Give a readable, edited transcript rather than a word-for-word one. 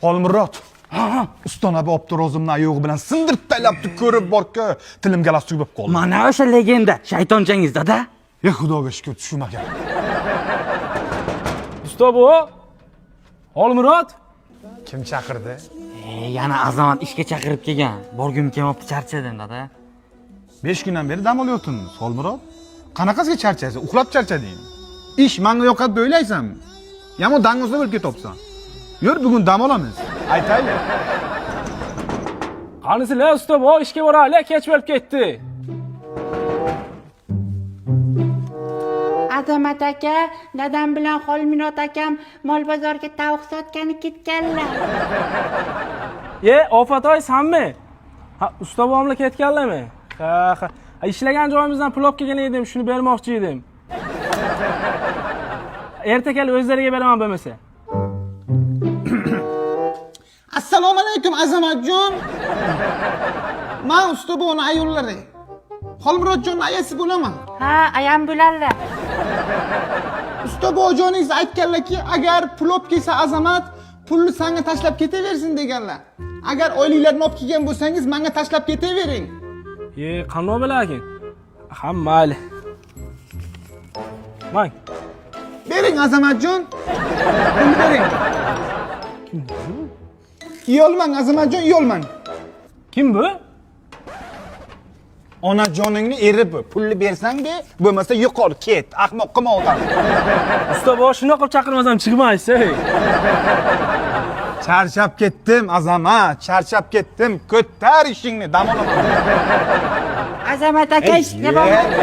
Xolmurod. Ustona bo'pti o'zimni oyog'i bilan sindirib taylabdi ko'rib borki, tilimga lastik bo'lib qoldi. Mana o'sha legenda shaytonchangizda-da. Xudoga shukr tushmagan. Usta bu Xolmurod Kim chaqirdi? Yana Azamat ishga chaqirib kelgan. Borgim kelmabdi, charchadim dada. 5 kundan beri dam olyaptingiz, Xolmurod. Qanaqasiga charchaysiz? Uxlab charchadingmi? Ish menga yoqadi deb o'ylaysanmi? Yomon dang'izda bo'lib ketibsan. Yur, bugun dam olamiz. Aytayli. Qanisizlar usta bu ishga boraylik, kech bo'lib ketdi. Azamat aka, dadam bilan Xolmurod akam mol bozorga tovuq sotgani ketganlar. Ofatoy sanmi? Ha, usta bobomla ketganlarmi? Ha, ishlagan joyimizdan pul olib kelgan edim, shuni bermoqchi edim. Erta kelib o'zlariga beraman bo'lmasa. Assalomu alaykum Azamatjon. Men usta bo'g'ni ayollari. Xolmurodjon ayasi bo'laman. Ha, ayam bo'ladilar. Usta bo'g'joningiz aytganlarki, agar pul olib kelsa Azamat, pulni senga tashlab ketaversin deganlar. Agar oyliklarni olib kelgan bo'lsangiz, menga tashlab ketavering. Qanday bo'larkin? Ha, mayli. Mang. Bering Azamatjon. Pulni bering. Yolmang Azamatjon, yolmang. Kim bu? Onajoningni eri bu. Pulni bersang-da, bo'lmasa yo'qol, ket. Ahmoq qilma odam. Usta bu shuni qilib chaqirmasam chiqmaysiz. Charchab ketdim, Azamat. Charchab ketdim. Ko'tar ishingni, dam olaman. Azamat aka ishga boradi.